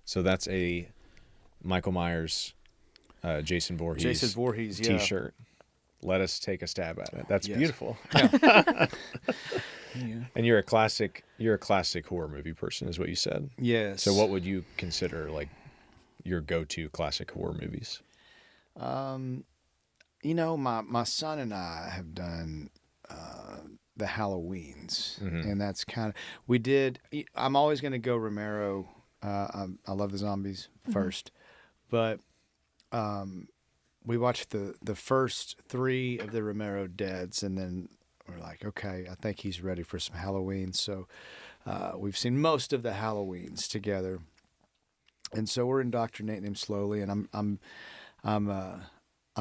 So that's a Michael Myers, Jason Voorhees T-shirt. Let us take a stab at it. That's beautiful. Yeah. And you're a classic horror movie person, is what you said. Yes. So what would you consider like your go-to classic horror movies? My son and I have done the Halloweens, and that's kind of we did. I'm always going to go Romero. I love the zombies first, but we watched the first 3 of the Romero Deads, and then we're like, okay, I think he's ready for some Halloween. So we've seen most of the Halloweens together, and so we're indoctrinating him slowly. And I'm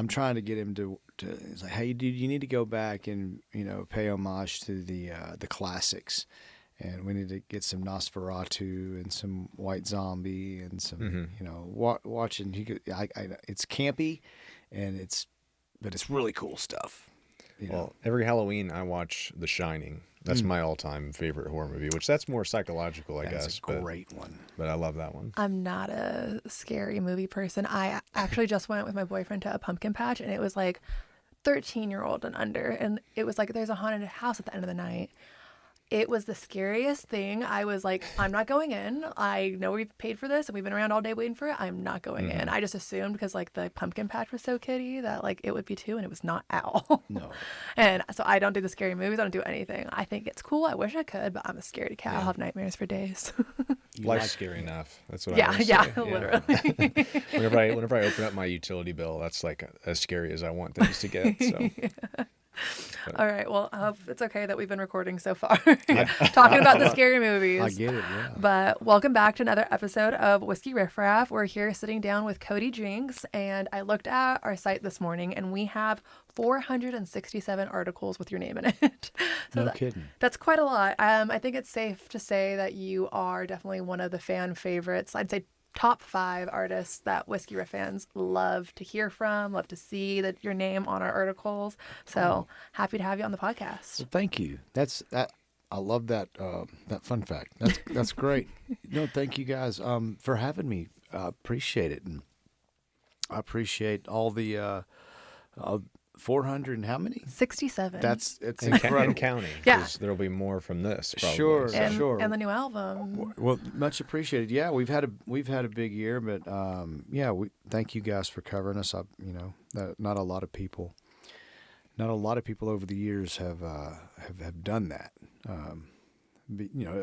trying to get him to. He's like, hey, dude, you need to go back and pay homage to the classics, and we need to get some Nosferatu and some White Zombie and some watching. It's campy, but it's really cool stuff. Well, every Halloween I watch The Shining. That's my all-time favorite horror movie, which that's more psychological, I guess. That's a great one. But I love that one. I'm not a scary movie person. I actually just went with my boyfriend to a pumpkin patch, and it was like 13-year-old and under. And it was like there's a haunted house at the end of the night. It was the scariest thing. I was like, I'm not going in. I know we've paid for this and we've been around all day waiting for it. I'm not going in. I just assumed because like the pumpkin patch was so kiddie that like it would be too, and it was not at all. No. And so I don't do the scary movies. I don't do anything. I think it's cool. I wish I could, but I'm a scaredy cat. I'll have nightmares for days. Life's scary enough. That's what I always say. Yeah, literally. whenever I open up my utility bill, that's like as scary as I want things to get. So. All right. Well, it's okay that we've been recording so far, talking about the scary movies. I get it, yeah. But welcome back to another episode of Whiskey Riff Raff. We're here sitting down with Cody Jinks, and I looked at our site this morning, and we have 467 articles with your name in it. So no kidding. That's quite a lot. I think it's safe to say that you are definitely one of the fan favorites. I'd say top 5 artists that Whiskey Riff fans love to hear from, love to see that your name on our articles. So happy to have you on the podcast. Well, thank you. I love that that fun fact. That's great. Thank you guys for having me. Appreciate it, and I appreciate all the 400 and how many? 67. It's and incredible. And counting. Yeah. There'll be more from this. Probably. Sure, and, sure. And the new album. Well, much appreciated. Yeah, we've had a big year, but we thank you guys for covering us. Not a lot of people over the years have done that.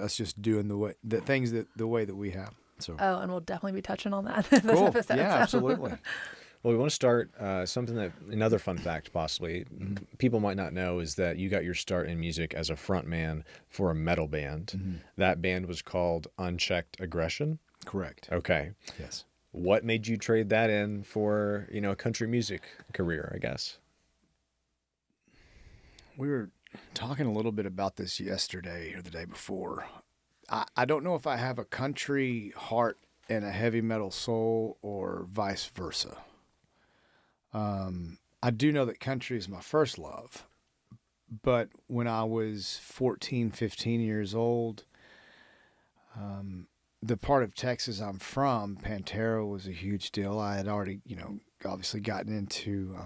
Us just doing the way that we have. So. Oh, and we'll definitely be touching on that this cool. episode. Yeah, absolutely. Well, we want to start something that another fun fact possibly people might not know is that you got your start in music as a front man for a metal band. That band was called Unchecked Aggression. Correct. Okay. Yes. What made you trade that in for a country music career, I guess? We were talking a little bit about this yesterday or the day before. I don't know if I have a country heart and a heavy metal soul or vice versa. I do know that country is my first love, but when I was 14, 15 years old, the part of Texas I'm from, Pantera was a huge deal. I had already, obviously gotten into,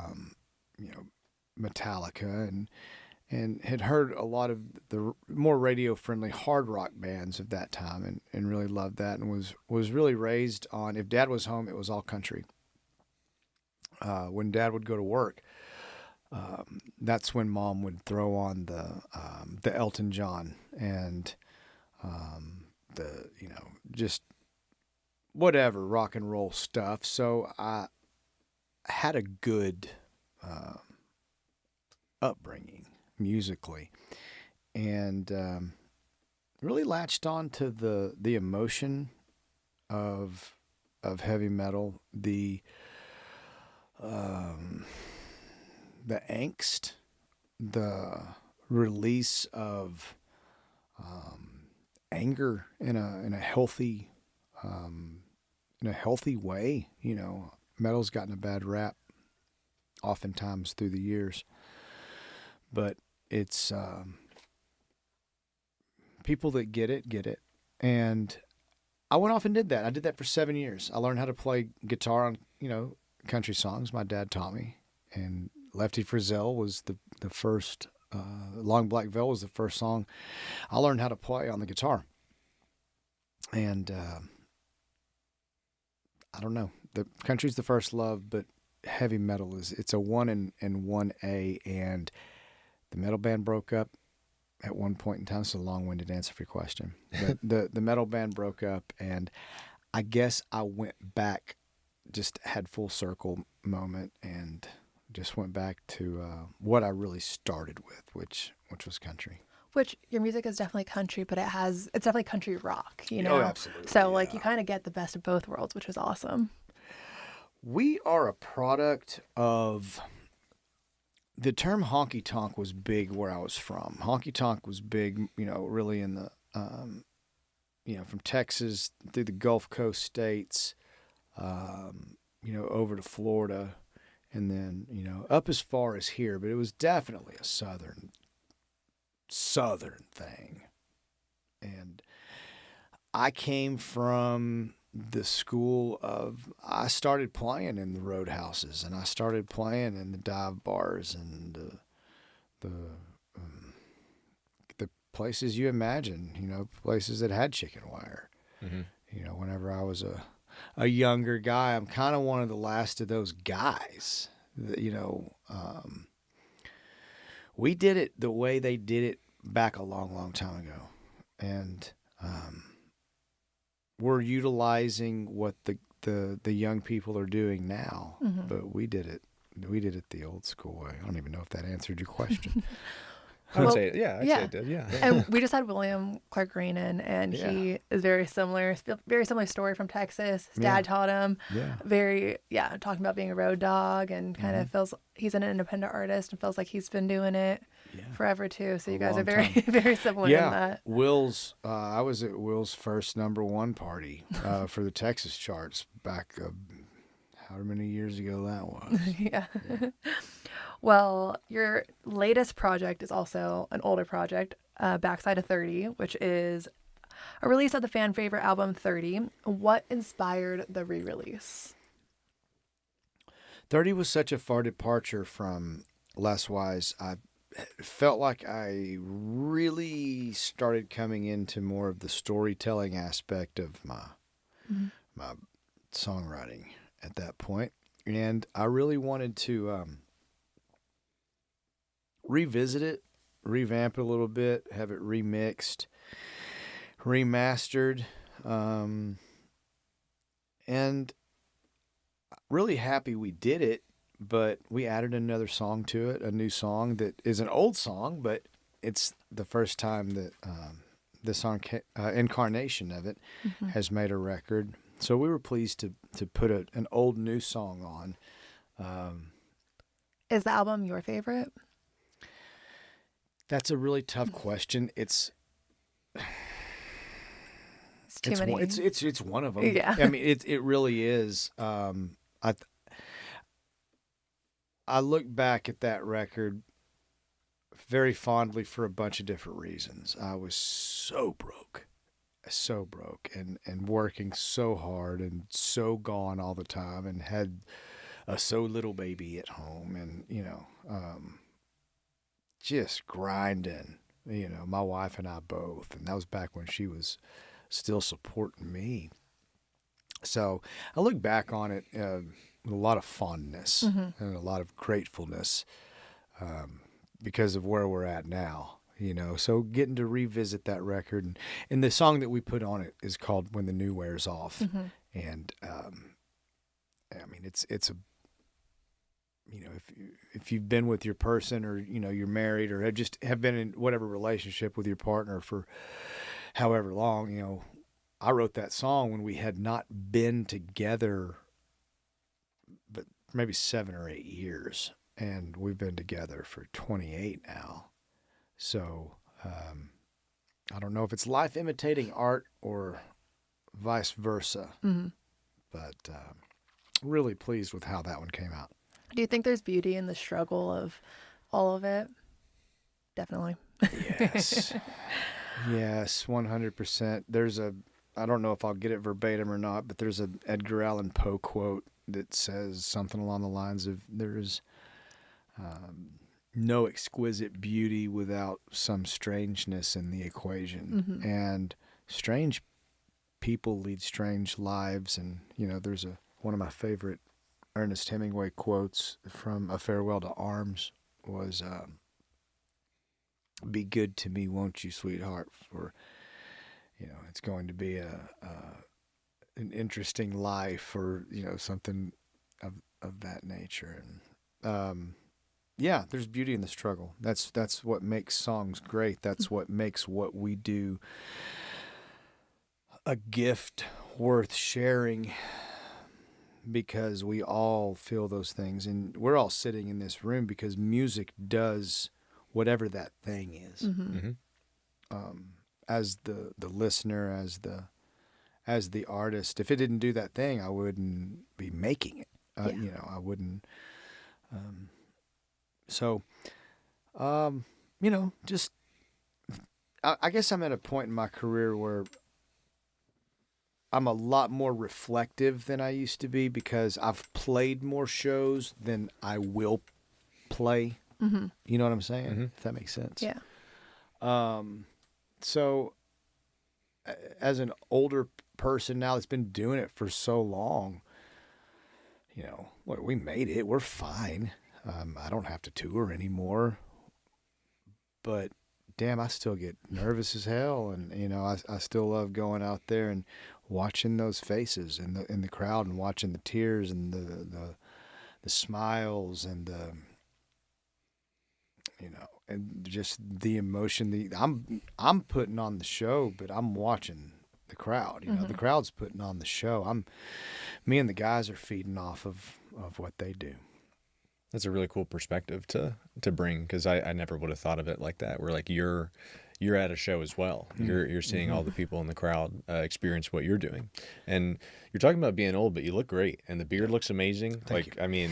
Metallica and had heard a lot of the more radio-friendly hard rock bands of that time and really loved that and was really raised on, if Dad was home, it was all country. When Dad would go to work, that's when Mom would throw on the Elton John and just whatever rock and roll stuff. So I had a good upbringing musically, and really latched on to the emotion of heavy metal, the angst, the release of anger in a healthy way. Metal's gotten a bad rap oftentimes through the years, but it's people that get it, and I went off and did that. I did that for 7 years. I learned how to play guitar on, country songs. My dad taught me. And Lefty Frizzell was the first, Long Black Veil was the first song I learned how to play on the guitar. And I don't know. The country's the first love, but heavy metal it's a 1 and 1A, and the metal band broke up at one point in time. It's a long-winded answer for your question. But the metal band broke up, and I guess I went back, just had full circle moment, and just went back to what I really started with, which was country. Which your music is definitely country, but it's definitely country rock, Oh, absolutely. So like you kind of get the best of both worlds, which is awesome. We are a product of the term honky tonk was big where I was from. Honky tonk was big, really in the, from Texas through the Gulf Coast states, over to Florida, and then, up as far as here. But it was definitely a southern thing. And I came from the school of, I started playing in the roadhouses, and I started playing in the dive bars and the places you imagine, places that had chicken wire. Mm-hmm. Whenever I was a younger guy, I'm kind of one of the last of those guys that, we did it the way they did it back a long, long time ago. And we're utilizing what the young people are doing now, mm-hmm. but we did it the old school way. I don't even know if that answered your question. I would say, yeah, I'd say it did, yeah. And we just had William Clark Green in, and he is very similar story from Texas. His dad taught him. Yeah. Talking about being a road dog, and kind of feels he's an independent artist and feels like he's been doing it forever too. So you guys are very, very similar in that. Will's, I was at Will's first #1 party for the Texas charts back however many years ago that was. Yeah. Well, your latest project is also an older project, Backside of 30, which is a release of the fan favorite album 30. What inspired the re-release? 30 was such a far departure from Less Wise. I felt like I really started coming into more of the storytelling aspect of my songwriting at that point. And I really wanted to revisit it, revamp it a little bit, have it remixed, remastered, and really happy we did it. But we added another song to it, a new song that is an old song, but it's the first time that the song incarnation of it has made a record. So we were pleased to put an old new song on. Is the album your favorite? That's a really tough question. It's too many. It's one of them. Yeah. I mean, it really is. I look back at that record very fondly for a bunch of different reasons. I was so broke, and working so hard and so gone all the time, and had a so little baby at home, and just grinding, my wife and I both. And that was back when she was still supporting me. So I look back on it with a lot of fondness and a lot of gratefulness because of where we're at now, So getting to revisit that record. And the song that we put on it is called When the New Wears Off. And I mean, it's a, if you've been with your person, or you're married, or have been in whatever relationship with your partner for however long, I wrote that song when we had not been together but maybe 7 or 8 years, and we've been together for 28 now. So I don't know if it's life imitating art or vice versa, but really pleased with how that one came out. Do you think there's beauty in the struggle of all of it? Definitely. Yes. Yes, 100%. There's I don't know if I'll get it verbatim or not, but there's a Edgar Allan Poe quote that says something along the lines of there is no exquisite beauty without some strangeness in the equation. And strange people lead strange lives. And, there's one of my favorite Ernest Hemingway quotes from A Farewell to Arms was, be good to me, won't you, sweetheart? For, it's going to be an interesting life, or, something of that nature. And, yeah, there's beauty in the struggle. That's what makes songs great. That's what makes what we do a gift worth sharing, because we all feel those things. And we're all sitting in this room because music does whatever that thing is. As the listener, as the artist, if it didn't do that thing, I wouldn't be making it. I wouldn't. So, just, I guess I'm at a point in my career where I'm a lot more reflective than I used to be, because I've played more shows than I will play. You know what I'm saying? If that makes sense. Yeah. So as an older person now that's been doing it for so long, we made it. We're fine. I don't have to tour anymore, but damn, I still get nervous as hell. And, I still love going out there and watching those faces in the crowd, and watching the tears and the smiles and and just the emotion. I'm putting on the show, but I'm watching the crowd. The crowd's putting on the show. Me and the guys are feeding off of what they do. That's a really cool perspective to bring, because I never would have thought of it like that. Where like you're at a show as well. You're seeing all the people in the crowd experience what you're doing, and you're talking about being old, but you look great, and the beard looks amazing. Thank you. I mean,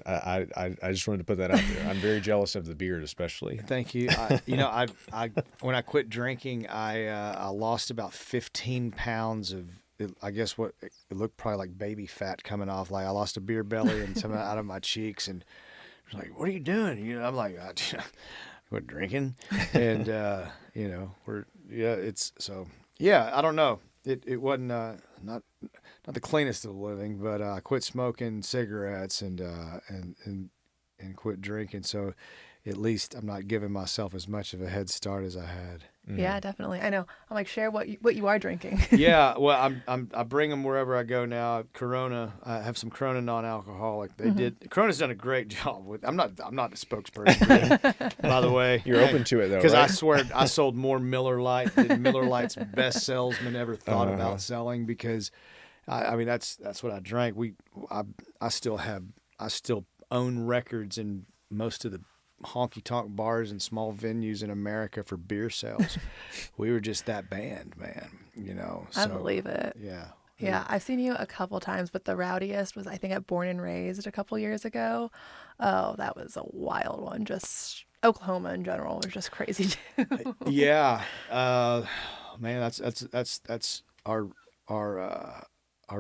I just wanted to put that out there. I'm very jealous of the beard, especially. Thank you. I when I quit drinking, I lost about 15 pounds of, I guess what it looked probably like baby fat coming off. Like I lost a beer belly and some out of my cheeks, and it was like, "What are you doing?" I'm like, "Quit drinking," and I don't know. It wasn't not the cleanest of living, but I quit smoking cigarettes and quit drinking. So at least I'm not giving myself as much of a head start as I had. Yeah, definitely. I know. I'm like, share what you are drinking. Yeah, well, I bring them wherever I go now. Corona, I have some Corona non-alcoholic. Corona's done a great job with. I'm not a spokesperson for them, by the way. You're open to it though, because right? I swear I sold more Miller Lite than Miller Lite's best salesman ever thought about selling. Because, I mean that's what I drank. I still own records in most of the honky tonk bars and small venues in America for beer sales. We were just that band, man. So, I believe it. Yeah. Yeah, I've seen you a couple times, but the rowdiest was, I think, at Born and Raised a couple years ago. Oh, that was a wild one. Just Oklahoma in general was just crazy too. Yeah, man, that's our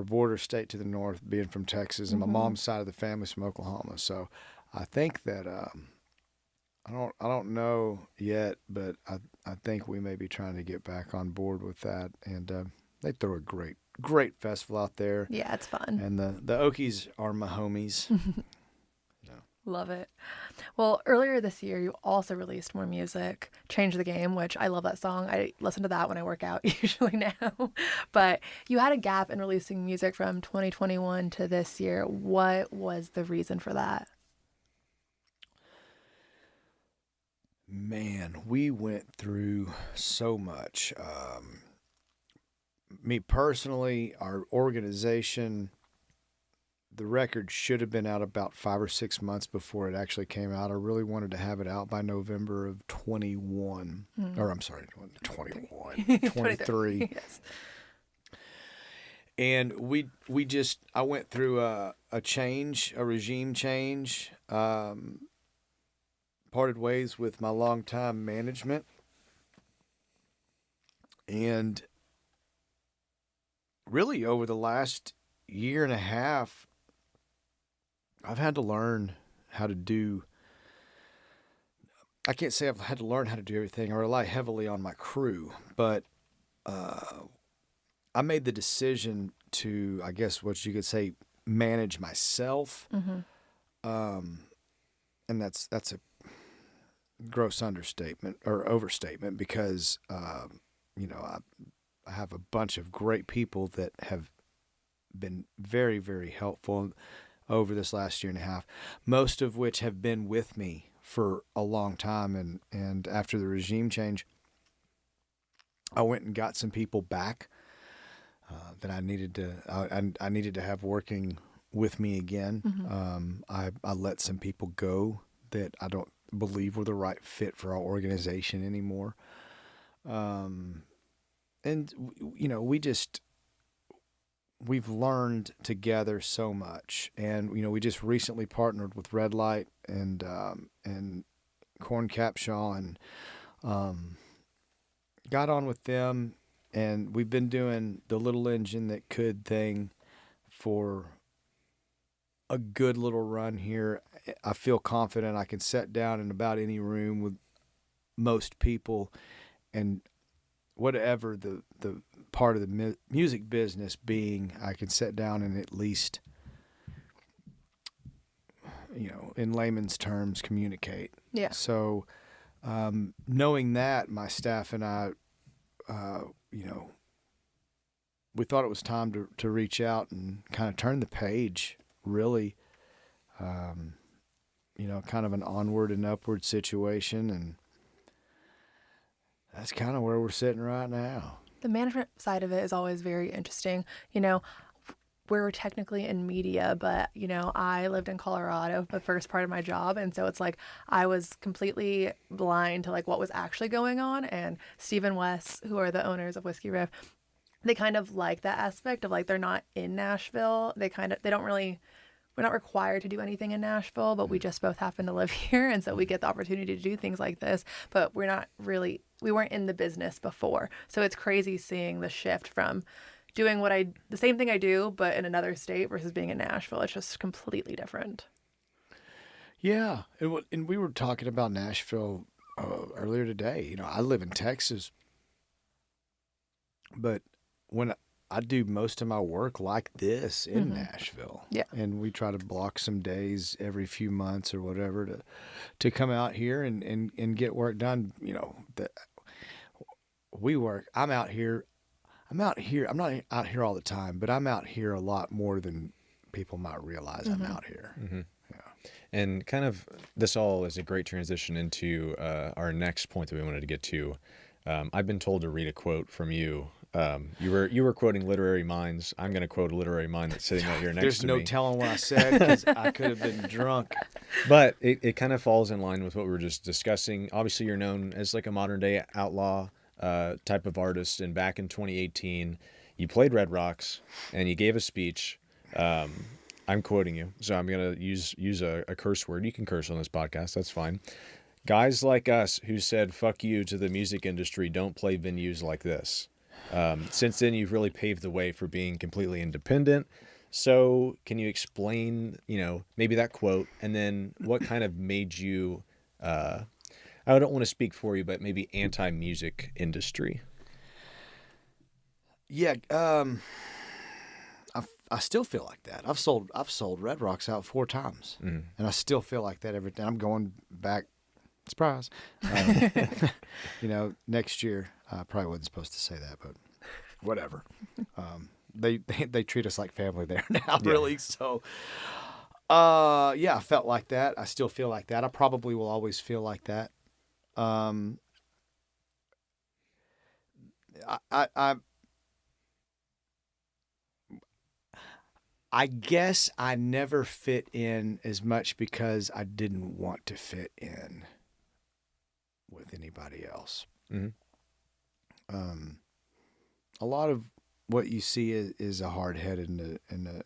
border state to the north, being from Texas, and my mom's side of the family's from Oklahoma. So I think that I don't know yet, but I think we may be trying to get back on board with that. And they throw a great festival out there. Yeah, it's fun. And the Okies are my homies. Love it. Well, earlier this year, you also released more music, Change the Game, which I love that song. I listen to that when I work out usually now. But you had a gap in releasing music from 2021 to this year. What was the reason for that? Man, we went through so much. Me personally, our organization, the record should have been out about 5 or 6 months before it actually came out. I really wanted to have it out by November of 21. Or I'm sorry, 21, 23. Yes. And I went through a regime change, parted ways with my longtime management. And really over the last year and a half, I've had to learn how to do. I can't say I've had to learn how to do everything. I rely heavily on my crew, but I made the decision to, I guess, what you could say, manage myself. And that's a gross understatement or overstatement because, I have a bunch of great people that have been very, very helpful over this last year and a half, most of which have been with me for a long time. And after the regime change, I went and got some people back that I needed to have working with me again. I let some people go that I don't believe were the right fit for our organization anymore. And we've learned together so much. And, we just recently partnered with Red Light and Corn Capshaw and got on with them. And we've been doing the little engine that could thing for a good little run here. I feel confident I can sit down in about any room with most people, and whatever the part of the music business being, I can sit down and at least, in layman's terms, communicate. Yeah. So knowing that, my staff and I, we thought it was time to reach out and kind of turn the page, really, kind of an onward and upward situation. And that's kind of where we're sitting right now. The management side of it is always very interesting. We're technically in media, but, I lived in Colorado the first part of my job. And so it's like I was completely blind to like what was actually going on. And Steve and Wes, who are the owners of Whiskey Riff, they kind of like that aspect of like they're not in Nashville. They don't really, we're not required to do anything in Nashville, but we just both happen to live here. And so we get the opportunity to do things like this, but we weren't in the business before. So it's crazy seeing the shift from doing the same thing I do, but in another state versus being in Nashville. It's just completely different. Yeah. And we were talking about Nashville earlier today. I live in Texas, but when I do most of my work like this in Nashville. Yeah. And we try to block some days every few months or whatever to come out here and get work done. We work. I'm out here. I'm not out here all the time, but I'm out here a lot more than people might realize I'm out here. Yeah. And kind of this all is a great transition into our next point that we wanted to get to. I've been told to read a quote from you. You were quoting literary minds. I'm going to quote a literary mind that's sitting right here next to me. There's no telling what I said because I could have been drunk. But it kind of falls in line with what we were just discussing. Obviously, you're known as like a modern day outlaw type of artist. And back in 2018, you played Red Rocks and you gave a speech. I'm quoting you, so I'm going to use a curse word. You can curse on this podcast. That's fine. Guys like us who said, fuck you to the music industry, don't play venues like this. Since then, you've really paved the way for being completely independent. So can you explain, maybe that quote, and then what kind of made you, I don't want to speak for you, but maybe anti-music industry? Yeah, I still feel like that. I've sold Red Rocks out 4 times, and I still feel like that every time. I'm going back. Surprise. Next year, I probably wasn't supposed to say that, but whatever. They treat us like family there now, really. So, I felt like that. I still feel like that. I probably will always feel like that. I guess I never fit in as much because I didn't want to fit in with anybody else. A lot of what you see is a hard-headed and a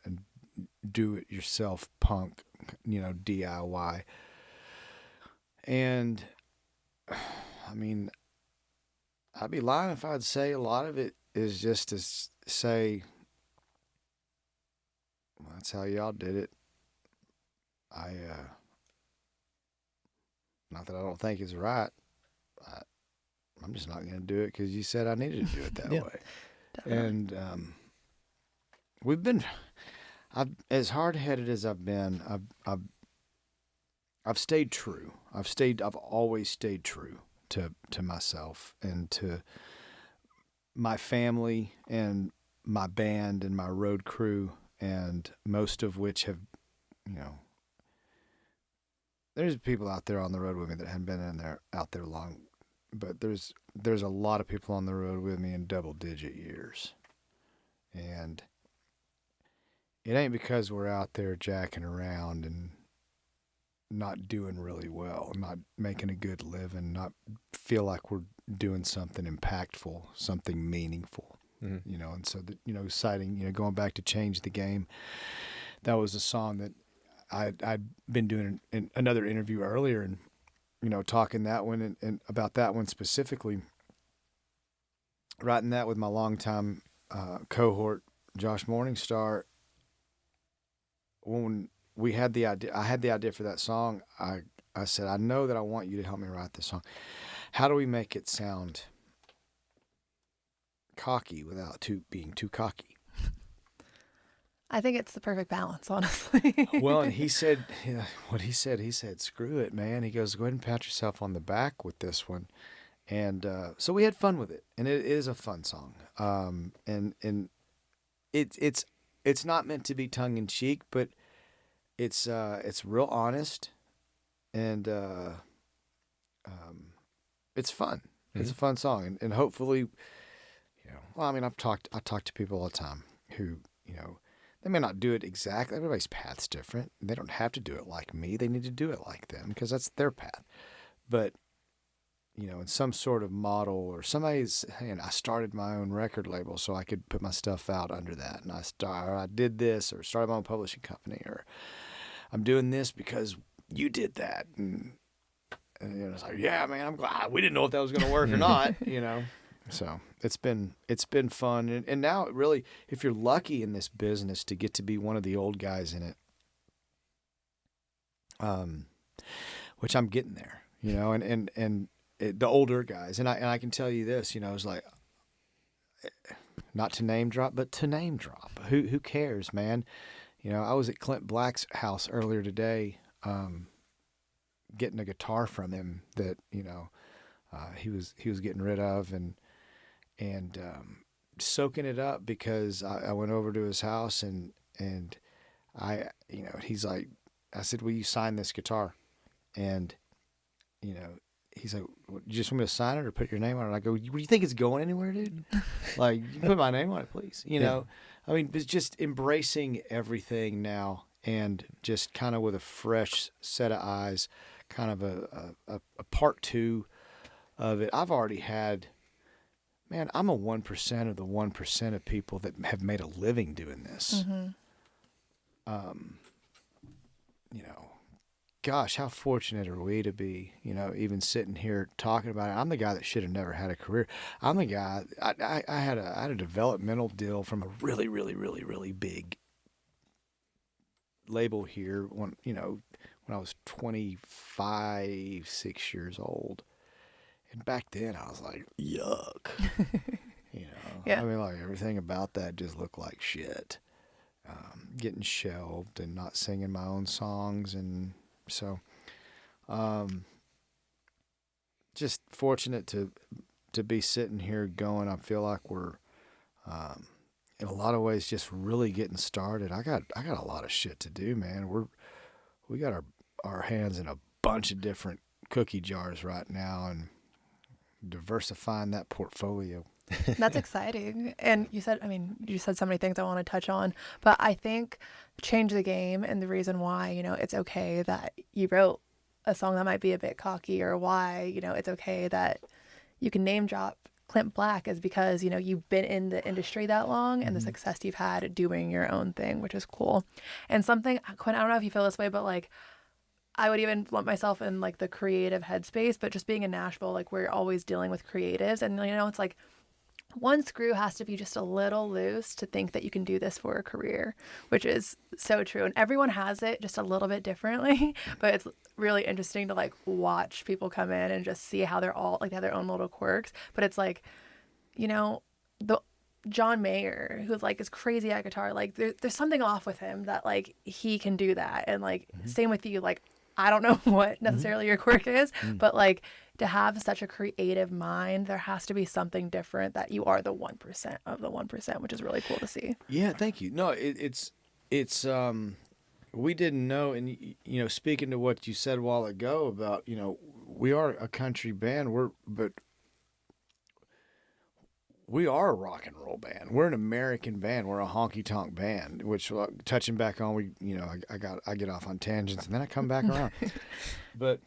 do-it-yourself punk, DIY. And I mean, I'd be lying if I'd say a lot of it is just to say, that's how y'all did it. Not that I don't think it's right. I'm just not going to do it because you said I needed to do it that way. Definitely. And we've been, as hard-headed as I've been, I've stayed true. I've always stayed true to myself and to my family and my band and my road crew, and most of which have, there's people out there on the road with me that haven't been out there long, but there's a lot of people on the road with me in double-digit years, and it ain't because we're out there jacking around and not doing really well, not making a good living, not feel like we're doing something impactful, something meaningful, and so that, citing, going back to Change the Game, that was a song that I'd been doing in another interview earlier, and, talking that one and about that one specifically, writing that with my longtime cohort, Josh Morningstar. When we had the idea, I had the idea for that song. I said, I know that I want you to help me write this song. How do we make it sound cocky without being too cocky? I think it's the perfect balance, honestly. Well, and he said, he said, screw it, man. He goes, go ahead and pat yourself on the back with this one. And so we had fun with it, and it is a fun song. And it's not meant to be tongue in cheek, but it's real honest, and it's fun. Mm-hmm. It's a fun song, and hopefully, I talk to people all the time who, they may not do it exactly. Everybody's path's different. They don't have to do it like me. They need to do it like them because that's their path. But, in some sort of model, or somebody's, and I started my own record label so I could put my stuff out under that. And I did this, or started my own publishing company, or I'm doing this because you did that. And it's like, yeah, man, I'm glad. We didn't know if that was going to work or not, So it's been fun. And now, really, if you're lucky in this business to get to be one of the old guys in it, which I'm getting there, and the older guys. And I can tell you this, it's like, not to name drop, but to name drop. Who cares, man? I was at Clint Black's house earlier today, getting a guitar from him that, he was getting rid of, and soaking it up because I went over to his house and he's like, I said, will you sign this guitar? And, he's like, you just want me to sign it or put your name on it? I go, do you think it's going anywhere, dude? Like, you can put my name on it, please. I mean, it's just embracing everything now, and just kind of with a fresh set of eyes, kind of a part two of it. I've already had, man, I'm a 1% of the 1% of people that have made a living doing this. Mm-hmm. Gosh, how fortunate are we to be, even sitting here talking about it. I'm the guy that should have never had a career. I'm the guy, I had a developmental deal from a really, really, really, really big label here when I was 25, 6 years old. And back then I was like, yuck. Yeah. I mean, like, everything about that just looked like shit. Getting shelved and not singing my own songs. And so, just fortunate to be sitting here going, I feel like we're, in a lot of ways, just really getting started. I got a lot of shit to do, man. We got our hands in a bunch of different cookie jars right now, and diversifying that portfolio. That's exciting. And you said so many things I want to touch on, but I think Change the Game, and the reason why, it's okay that you wrote a song that might be a bit cocky, or why, it's okay that you can name drop Clint Black, is because, you've been in the industry that long, and the success you've had doing your own thing, which is cool. And something, Quinn, I don't know if you feel this way, but like, I would even lump myself in like the creative headspace, but just being in Nashville, like, we're always dealing with creatives, and it's like, one screw has to be just a little loose to think that you can do this for a career, which is so true. And everyone has it just a little bit differently, but it's really interesting to like watch people come in and just see how they're all like they have their own little quirks. But it's like, you know, the John Mayer, who's like is crazy at guitar, like there's something off with him that like he can do that. And like same with you, like I don't know what necessarily your quirk is, but like to have such a creative mind, there has to be something different that you are the 1% of the 1%, which is really cool to see. Yeah, thank you. No, it's we didn't know, and you know, speaking to what you said a while ago about, you know, we are a country band, but we are a rock and roll band. We're an American band. We're a honky tonk band. Which touching back on, we you know I get off on tangents and then I come back around. But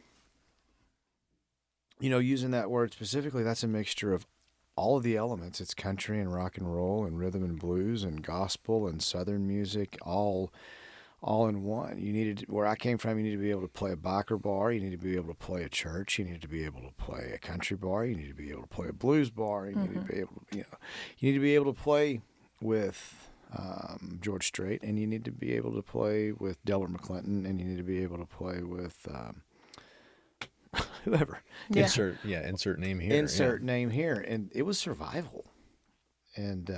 you know, using that word specifically, that's a mixture of all of the elements. It's country and rock and roll and rhythm and blues and gospel and southern music, all in one. You needed, where I came from, you need to be able to play a biker bar, you need to be able to play a church, you need to be able to play a country bar, you need to be able to play a blues bar, you need to be able to, you know, you need to be able to play with George Strait, and you need to be able to play with Delbert McClinton, and you need to be able to play with whoever. Yeah. Insert name here. Insert name here. And it was survival. And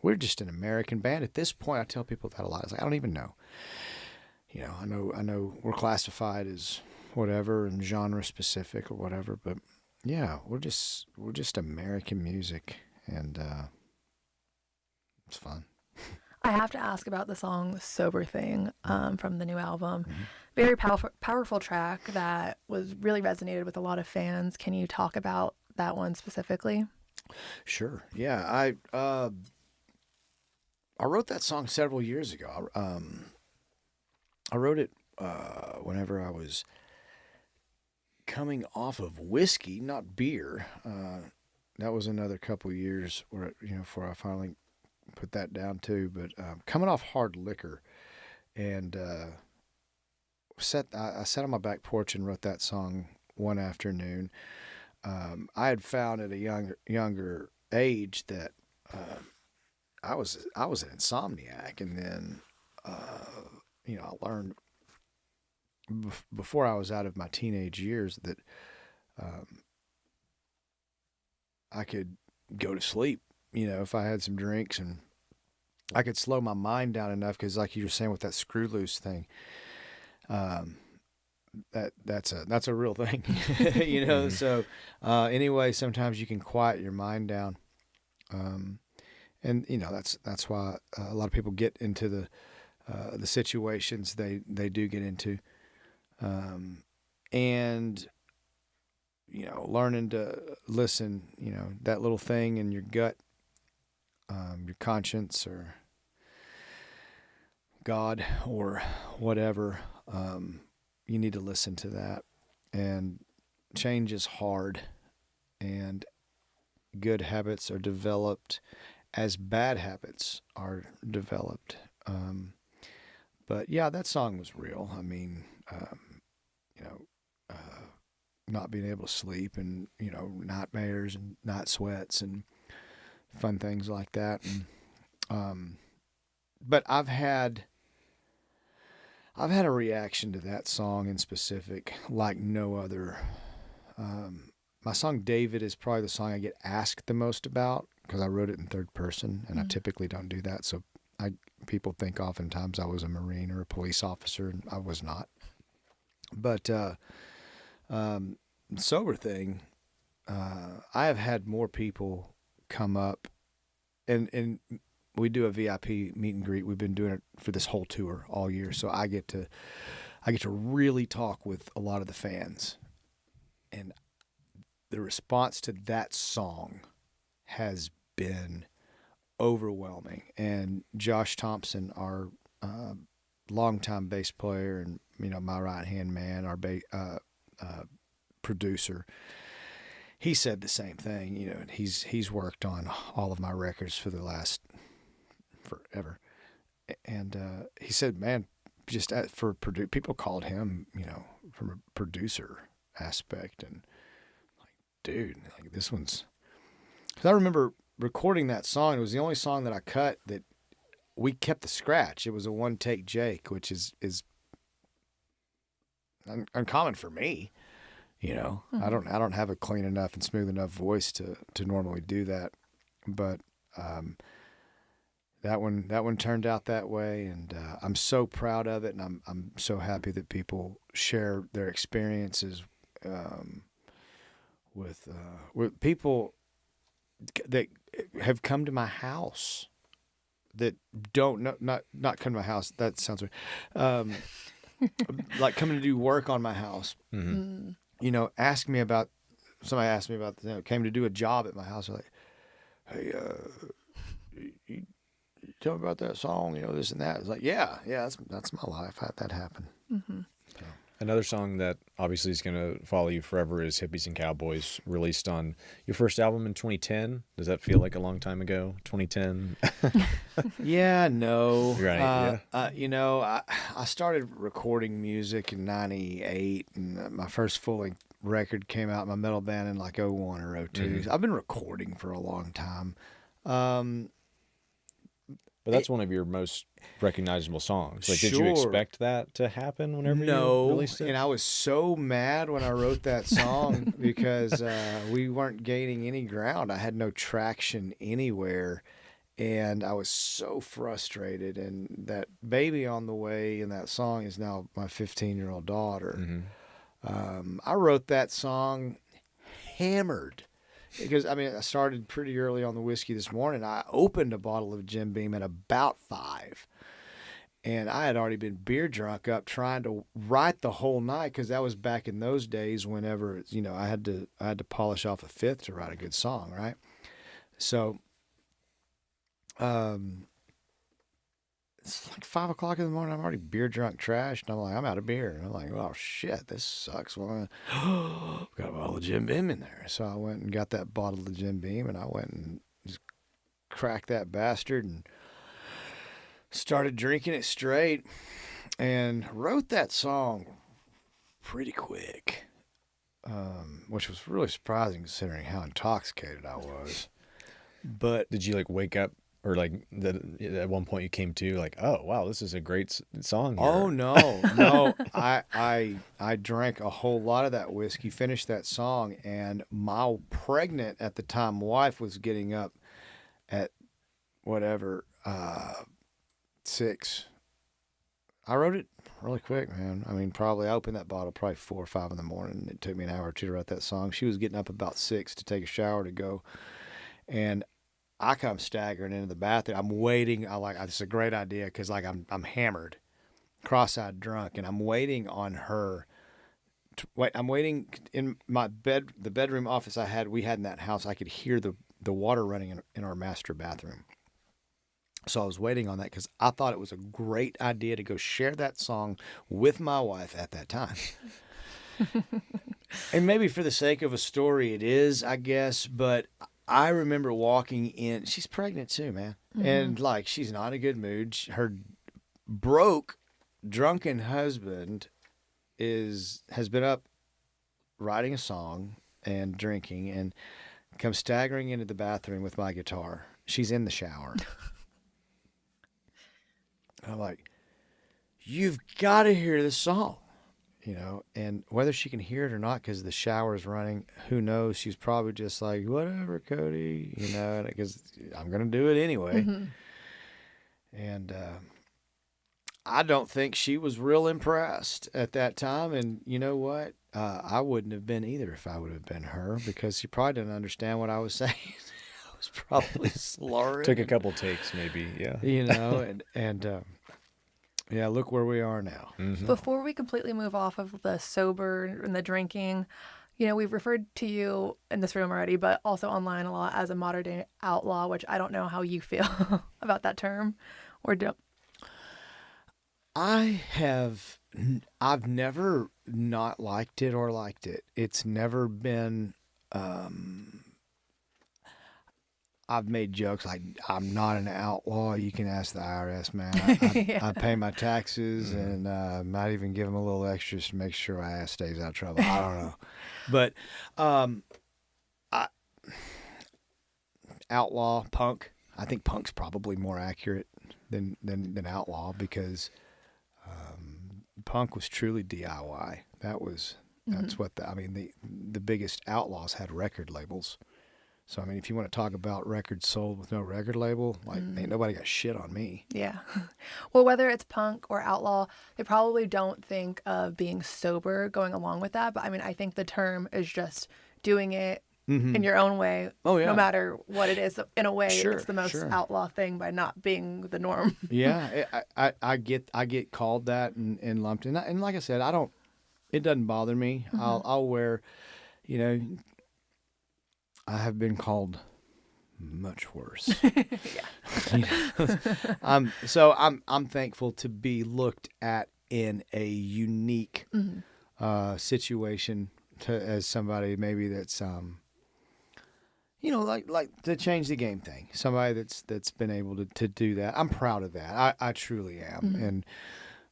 we're just an American band. At this point, I tell people that a lot. It's like, I don't even know. You know, I know we're classified as whatever and genre specific or whatever, but yeah, we're just American music, and it's fun. I have to ask about the song Sober Thing from the new album. Very powerful track that was really resonated with a lot of fans. Can you talk about that one specifically? Sure. Yeah, I wrote that song several years ago. I wrote it whenever I was coming off of whiskey, not beer. That was another couple of years where, you know, before I finally put that down too. But coming off hard liquor, and I sat on my back porch and wrote that song one afternoon. I had found at a younger age that I was an insomniac, and then you know, I learned before I was out of my teenage years that I could go to sleep, you know, if I had some drinks, and I could slow my mind down enough, because like you were saying with that screw loose thing, that's a real thing, you know. So anyway, sometimes you can quiet your mind down, and you know, that's why a lot of people get into the situations they do get into, and you know, learning to listen, you know, that little thing in your gut, your conscience or God or whatever, you need to listen to that. And change is hard, and good habits are developed as bad habits are developed. But yeah, that song was real. I mean, you know, not being able to sleep, and, you know, nightmares and night sweats and fun things like that. And, but I've had a reaction to that song in specific like no other. My song David is probably the song I get asked the most about, because I wrote it in third person, and I typically don't do that. So people think oftentimes I was a Marine or a police officer, and I was not. But Sober Thing, I have had more people come up, and we do a VIP meet and greet. We've been doing it for this whole tour all year, so I get to really talk with a lot of the fans, and the response to that song has been overwhelming. And Josh Thompson, our longtime bass player, and, you know, my right hand man, our producer, he said the same thing. You know, he's worked on all of my records for the last forever, and he said, man, just people called him, you know, from a producer aspect, and like, dude, like this one's. Because I remember recording that song. It was the only song that I cut that we kept the scratch. It was a one take Jake, which is uncommon for me. You know, I don't have a clean enough and smooth enough voice to normally do that, but that one turned out that way, and I'm so proud of it, and I'm so happy that people share their experiences with people that have come to my house that don't know, not come to my house. That sounds weird. Like coming to do work on my house. Mm-hmm. You know, somebody asked me about, came to do a job at my house. Like, hey, you tell me about that song, you know, this and that. It's like, yeah, that's my life. I had that happen. Mm-hmm. So. Another song that obviously is going to follow you forever is Hippies and Cowboys, released on your first album in 2010. Does that feel like a long time ago, 2010? Yeah, no. Right, yeah. You know, I started recording music in 98, and my first full-length record came out in my metal band in like 01 or 02. Mm-hmm. I've been recording for a long time. But that's one of your most recognizable songs. Like, did you Sure. expect that to happen whenever you released it? And I was so mad when I wrote that song because we weren't gaining any ground. I had no traction anywhere, and I was so frustrated. And that baby on the way in that song is now my 15-year-old daughter. Mm-hmm. I wrote that song hammered. Because, I mean, I started pretty early on the whiskey this morning. I opened a bottle of Jim Beam at about 5. And I had already been beer drunk up trying to write the whole night, because that was back in those days whenever, you know, I had to polish off a fifth to write a good song, right? So it's like 5 o'clock in the morning. I'm already beer drunk trash. And I'm like, I'm out of beer. And I'm like, oh, shit, this sucks. Well, got a bottle of Jim Beam in there. So I went and got that bottle of Jim Beam, and I went and just cracked that bastard and started drinking it straight and wrote that song pretty quick, which was really surprising considering how intoxicated I was. But did you like wake up, or like at one point you came to like, oh wow, this is a great song here? Oh no. I drank a whole lot of that whiskey, finished that song, and my pregnant at the time wife was getting up at whatever 6. I wrote it really quick, man. I mean, I opened that bottle probably 4 or 5 in the morning. It took me an hour or two to write that song. She was getting up about 6 to take a shower to go, and I come staggering into the bathroom. I'm waiting. It's a great idea, because like I'm hammered, cross-eyed drunk, and I'm waiting on her. I'm waiting in my bed, the bedroom office we had in that house. I could hear the water running in our master bathroom. So I was waiting on that because I thought it was a great idea to go share that song with my wife at that time. And maybe for the sake of a story, it is, I guess, but I remember walking in. She's pregnant too, man. Mm-hmm. And like, she's not in a good mood. Her broke, drunken husband has been up writing a song and drinking, and comes staggering into the bathroom with my guitar. She's in the shower. I'm like, you've got to hear the song. You know, and whether she can hear it or not because the shower is running, who knows? She's probably just like, whatever, Cody, you know, because I'm going to do it anyway. Mm-hmm. And I don't think she was real impressed at that time. And you know what? I wouldn't have been either if I would have been her, because she probably didn't understand what I was saying. I was probably slurring. Took a couple takes maybe, yeah. You know, and yeah, look where we are now. Mm-hmm. Before we completely move off of the sober and the drinking, you know, we've referred to you in this room already, but also online a lot as a modern day outlaw, which I don't know how you feel about that term, or don't. I've never not liked it or liked it. It's never been, I've made jokes like, I'm not an outlaw. You can ask the IRS, man. I pay my taxes, and might even give them a little extras to make sure my ass stays out of trouble. I don't know. But outlaw, punk. I think punk's probably more accurate than outlaw, because punk was truly DIY. That's what the biggest outlaws had record labels. So I mean, if you want to talk about records sold with no record label, like ain't nobody got shit on me. Yeah. Well, whether it's punk or outlaw, they probably don't think of being sober going along with that. But I mean, I think the term is just doing it in your own way. Oh, yeah. No matter what it is. In a way, Sure, it's the most sure. outlaw thing by not being the norm. Yeah, I get called that and lumped in. And like I said, it doesn't bother me. I'll wear, you know, I have been called much worse. You know? So I'm thankful to be looked at in a unique situation as somebody maybe that's you know, like the change the game thing. Somebody that's been able to do that. I'm proud of that. I truly am. And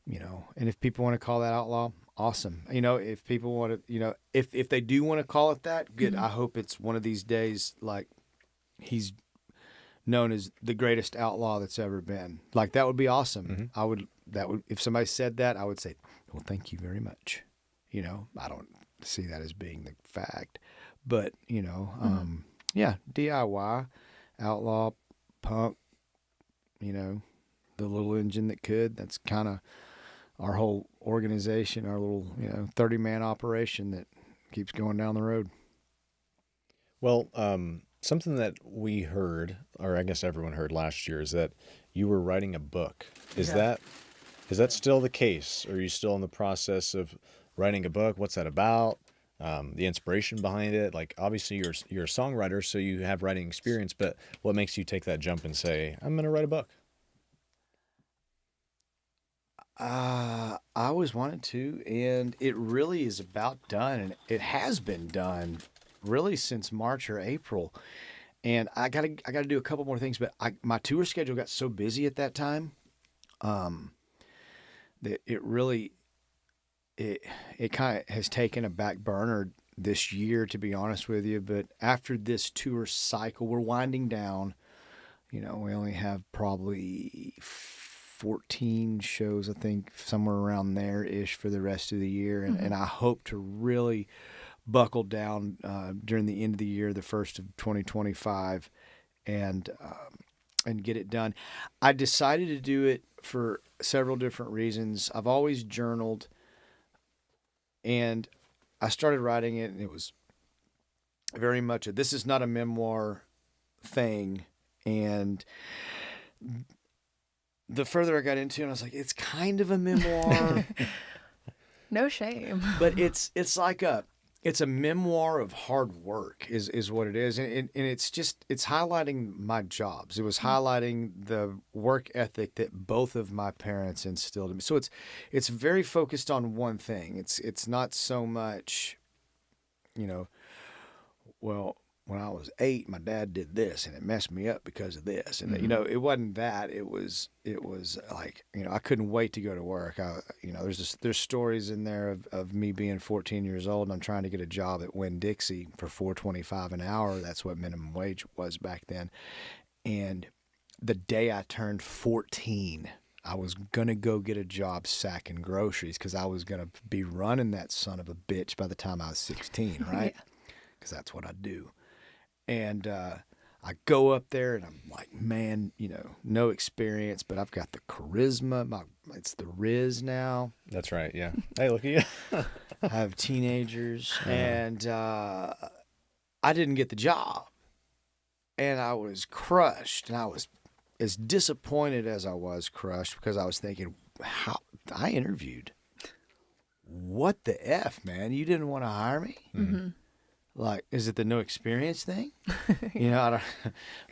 you know, and if people want to call that outlaw, awesome. You know, if people want to, you know, if they do want to call it that, good. I hope it's one of these days like he's known as the greatest outlaw that's ever been. Like that would be awesome. If somebody said that, I would say, well, thank you very much. You know, I don't see that as being the fact, but you know, yeah, DIY, outlaw, punk, you know, the little engine that could. That's kind of our whole organization, our little, you know, 30-man operation that keeps going down the road. Well, something that we heard, or I guess everyone heard last year, is that you were writing a book. Is that still the case? Or are you still in the process of writing a book? What's that about? The inspiration behind it? Like, obviously you're a songwriter, so you have writing experience, but what makes you take that jump and say, I'm going to write a book? I always wanted to, and it really is about done, and it has been done really since March or April. And I gotta do a couple more things, but my tour schedule got so busy at that time, that it really it kind of has taken a back burner this year, to be honest with you. But after this tour cycle, we're winding down. You know, we only have probably 14 shows, I think, somewhere around there-ish for the rest of the year. And I hope to really buckle down during the end of the year, the first of 2025, and get it done. I decided to do it for several different reasons. I've always journaled, and I started writing it, and it was very much this is not a memoir thing. And the further I got into it, I was like, it's kind of a memoir. No shame. But it's like it's a memoir of hard work is what it is. And it's highlighting my jobs. It was highlighting the work ethic that both of my parents instilled in me. So it's very focused on one thing. It's not so much, you know, well, when I was 8, my dad did this and it messed me up because of this. And, you know, it wasn't that. It was like, you know, I couldn't wait to go to work. You know, there's stories in there of me being 14 years old and I'm trying to get a job at Winn-Dixie for $4.25 an hour. That's what minimum wage was back then. And the day I turned 14, I was going to go get a job sacking groceries because I was going to be running that son of a bitch by the time I was 16, right? Because that's what I do. And I go up there and I'm like, man, you know, no experience, but I've got the charisma. It's the Riz now. That's right, yeah. Hey, look at you. I have teenagers, and I didn't get the job. And I was crushed, and I was as disappointed as I was crushed because I was thinking, how I interviewed. What the F, man? You didn't want to hire me? Mm-hmm. Like, is it the no experience thing? You know, I don't,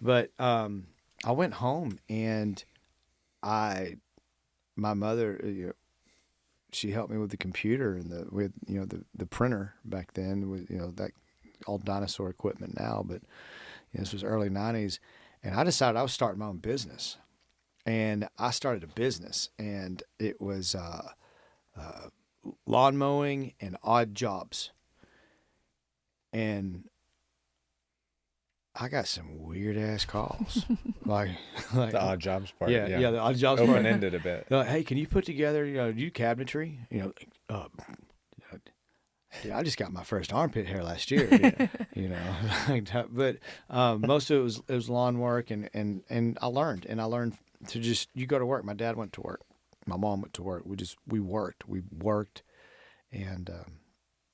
but I went home and my mother, you know, she helped me with the computer and the printer back then with, you know, that all dinosaur equipment now, but you know, this was early 90s, and I decided I was starting my own business, and I started a business, and it was lawn mowing and odd jobs. And I got some weird ass calls, like The odd jobs part. yeah, the odd jobs part. Open ended a bit. Hey, can you put together, do cabinetry? Yeah, I just got my first armpit hair last year, but most of it was lawn work, and I learned to just, you go to work. My dad went to work, my mom went to work. We worked, and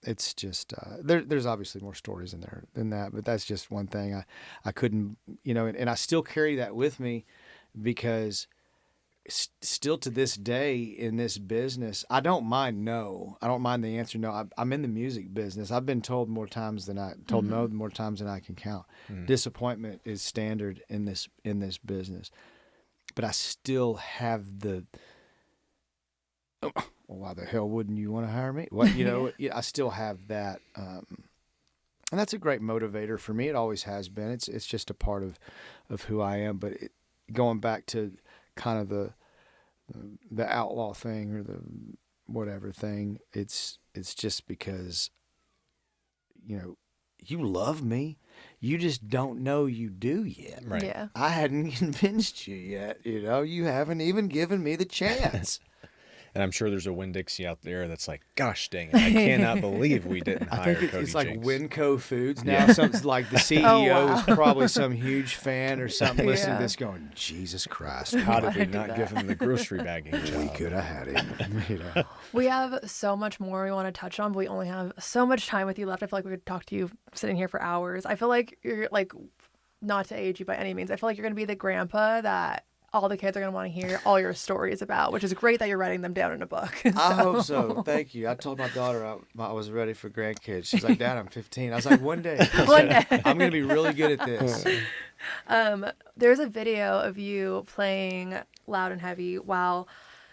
it's just there's obviously more stories in there than that, but that's just one thing I couldn't, and I still carry that with me, because still to this day in this business, I don't mind no. I don't mind the answer no. I'm in the music business. I've been told no more times than I can count. Disappointment is standard in this business, but I still have the. Well, why the hell wouldn't you want to hire me? What I still have that, and that's a great motivator for me. It always has been. It's just a part of who I am. But going back to kind of the outlaw thing or the whatever thing, it's just because you love me, you just don't know you do yet. Right. Yeah. I hadn't convinced you yet. You haven't even given me the chance. And I'm sure there's a Winn-Dixie out there that's like, gosh dang it, I cannot believe we didn't hire I think Cody it's like Jinks. Winco Foods now. Something like the CEO is probably some huge fan or something listening to this going, Jesus Christ, How did we do not that? give him the grocery bagging job? we could have had him. We have so much more we want to touch on, but we only have so much time with you left. I feel like we could talk to you sitting here for hours. I feel like you're like, not to age you by any means, I feel like you're going to be the grandpa that all the kids are going to want to hear all your stories about, which is great that you're writing them down in a book. I hope so. Thank you. I told my daughter I was ready for grandkids. She's like, Dad, I'm 15. I was like, one day. One day. I'm going to be really good at this. There's a video of you playing loud and heavy while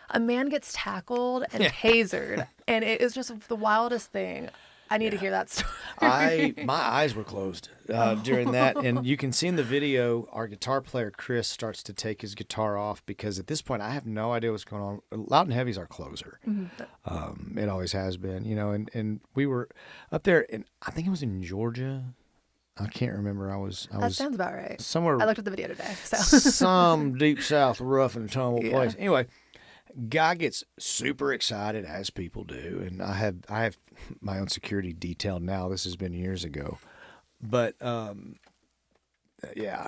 a man gets tackled and tasered, and it is just the wildest thing. I need to hear that story. My eyes were closed during that, and you can see in the video our guitar player Chris starts to take his guitar off, because at this point I have no idea what's going on. Loud and Heavy's our closer. It always has been, and we were up there, and I think it was in Georgia. I can't remember. I was That sounds about right. somewhere. I looked at the video today. So Some deep south, rough and tumble place. Anyway, guy gets super excited, as people do, and I have my own security detail now. This has been years ago, but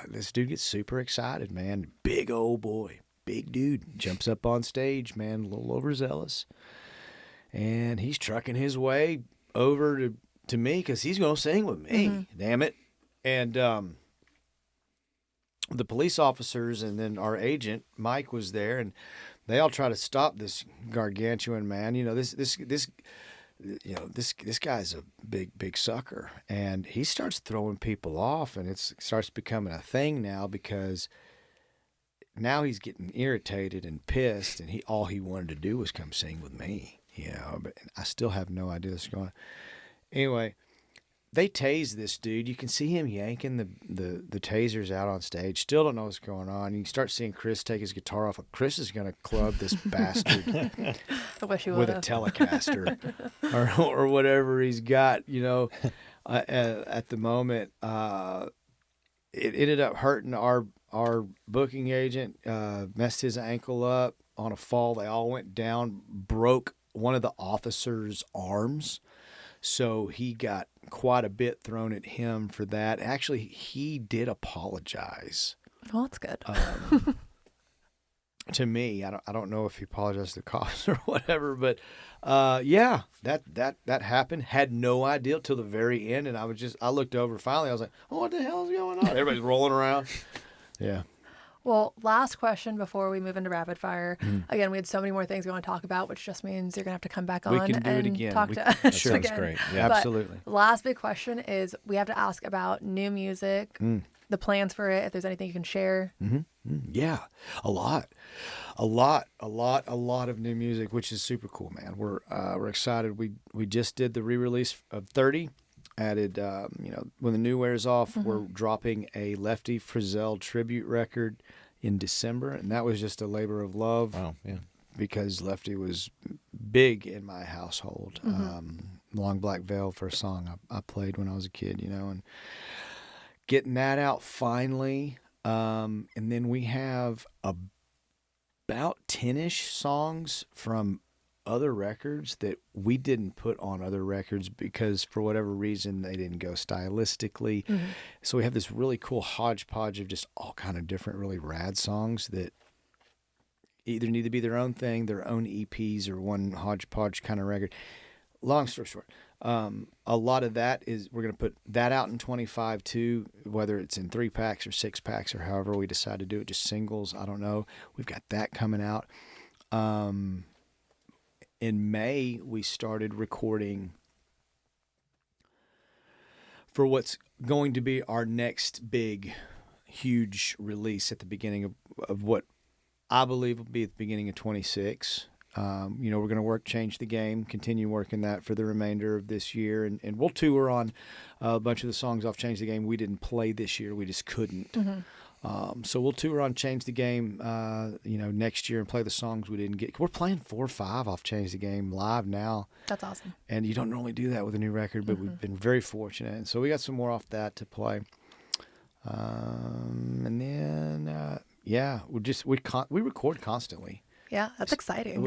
this dude gets super excited, man. Big old boy, big dude, jumps up on stage, man, a little overzealous, and he's trucking his way over to me because he's gonna sing with me. Damn it! And the police officers and then our agent Mike was there, and they all try to stop this gargantuan man. This guy's a big sucker, and he starts throwing people off, and it starts becoming a thing now, because now he's getting irritated and pissed, and all he wanted to do was come sing with me, but I still have no idea what's going on. Anyway, they tase this dude. You can see him yanking the tasers out on stage. Still don't know what's going on. You start seeing Chris take his guitar off. Chris is going to club this bastard I wish you with would a Telecaster or whatever he's got, at the moment. It ended up hurting our booking agent, messed his ankle up on a fall. They all went down, broke one of the officers' arms. So he got quite a bit thrown at him for that. Actually, he did apologize. Well, that's good. To me, I don't know if he apologized to the cops or whatever, but that happened. Had no idea till the very end, and I looked over. Finally, I was like, "Oh, what the hell is going on?" Everybody's rolling around. Yeah. Well, last question before we move into rapid fire. Again, we had so many more things we want to talk about, which just means you're going to have to come back on We can do it and again. talk We- to that us sounds again. great. Yeah. But Absolutely. last big question is we have to ask about new music, the plans for it, if there's anything you can share. Yeah, a lot of new music, which is super cool, man. We're excited. We just did the re-release of 30. Added, when the new wears off, we're dropping a Lefty Frizzell tribute record in December, and that was just a labor of love. Wow, yeah. Because Lefty was big in my household. Long Black Veil, first song I played when I was a kid, and getting that out finally. And then we have about 10-ish songs from other records that we didn't put on other records because for whatever reason they didn't go stylistically. So we have this really cool hodgepodge of just all kind of different really rad songs that either need to be their own thing, their own EPs, or one hodgepodge kind of record. Long story short, a lot of that is we're going to put that out in 25 too, whether it's in 3-packs or 6-packs or however we decide to do it, just singles. I don't know. We've got that coming out. In May, we started recording for what's going to be our next big, huge release at the beginning of what I believe will be at the beginning of 26. We're going to change the game, continue working that for the remainder of this year. And we'll tour on a bunch of the songs off Change the Game we didn't play this year. We just couldn't. So we'll tour on Change the Game, next year and play the songs we didn't get. We're playing 4 or 5 off Change the Game live now. That's awesome. And you don't normally do that with a new record, but we've been very fortunate. And so we got some more off that to play. And then, we record constantly. Yeah, that's exciting.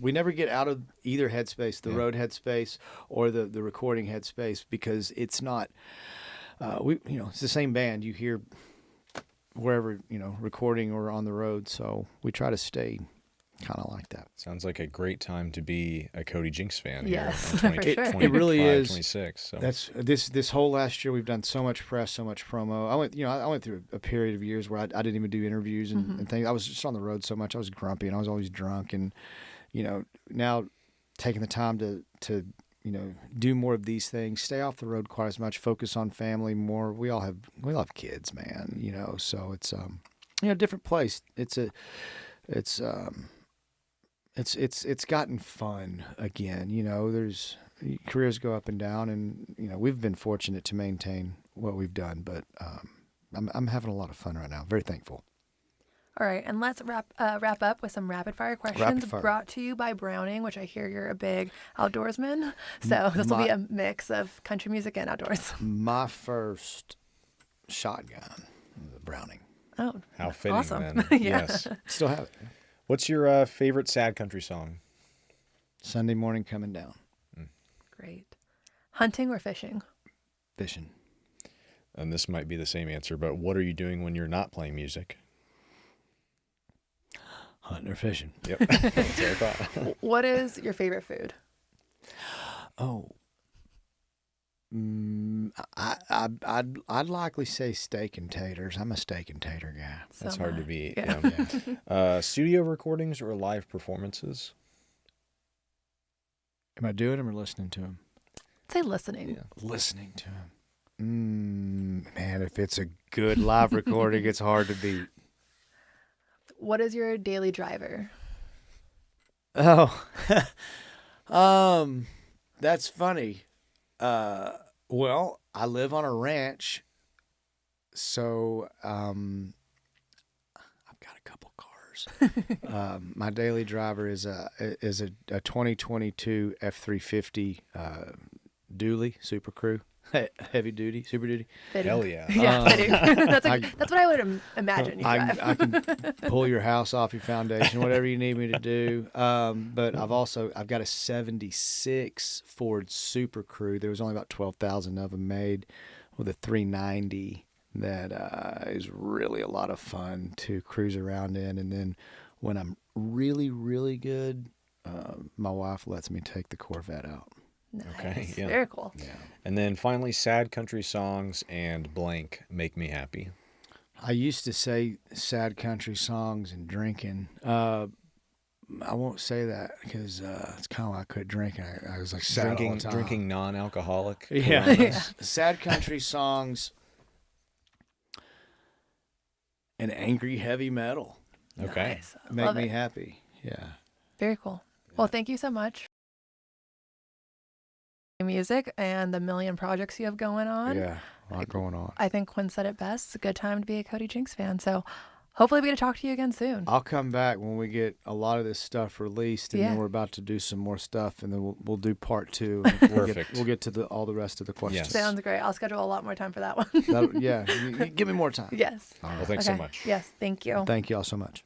We never get out of either headspace, the road headspace or the recording headspace, because it's not, it's the same band you hear wherever, recording or on the road. So we try to stay kind of like that. Sounds like a great time to be a Cody Jinks fan. Yes, here in for sure. It really is. 26. So. That's this whole last year we've done so much press, so much promo. I went through a period of years where I didn't even do interviews and things. I was just on the road so much. I was grumpy and I was always drunk. And now taking the time to do more of these things, stay off the road quite as much, focus on family more. We all have kids, man. So it's a different place. It's gotten fun again. There's careers go up and down, and we've been fortunate to maintain what we've done. But I'm having a lot of fun right now. Very thankful. All right, and let's wrap up with some rapid fire questions brought to you by Browning, which I hear you're a big outdoorsman. So this will be a mix of country music and outdoors. My first shotgun was a Browning. Oh, how fitting, awesome. Then. Yeah. Yes. Still have it. What's your favorite sad country song? Sunday Morning Coming Down. Great. Hunting or fishing? Fishing. And this might be the same answer, but what are you doing when you're not playing music? Hunting or fishing. Yep. That's what I thought. What is your favorite food? Oh. I'd likely say steak and taters. I'm a steak and tater guy. That's hard to beat. Yeah. Studio recordings or live performances? Am I doing them or listening to them? Say listening. Yeah. Listening to them. Man, if it's a good live recording, it's hard to beat. What is your daily driver? Oh, that's funny. Well, I live on a ranch, so I've got a couple cars. My daily driver is a 2022 F350 dually Super Crew. Heavy duty, super duty. Fitting. Hell yeah. Yeah, fitting. That's what I would imagine you drive. I can pull your house off your foundation, whatever you need me to do. But I've got a 76 Ford Super Crew. There was only about 12,000 of them made with a 390 that is really a lot of fun to cruise around in. And then when I'm really, really good, my wife lets me take the Corvette out. Nice. Okay, yeah. Very cool. Yeah. And then finally, sad country songs and blank make me happy. I used to say sad country songs and drinking. I won't say that because it's kind of like I quit drinking. I was like sad all the time. Drinking non-alcoholic. Yeah. Sad country songs and angry heavy metal. Okay. Nice. Make Love me it. happy. Yeah. Very cool. Well, thank you so much. Music and the million projects you have going on. Yeah. A lot going on. I think Quinn said it best. It's a good time to be a Cody Jinks fan. So hopefully we get to talk to you again soon. I'll come back when we get a lot of this stuff released, and then we're about to do some more stuff, and then we'll do part 2. Perfect. We'll get to all the rest of the questions. Yes. Sounds great. I'll schedule a lot more time for that one. Yeah, you give me more time. Yes. Well, thanks so much. Yes, thank you. Thank you all so much.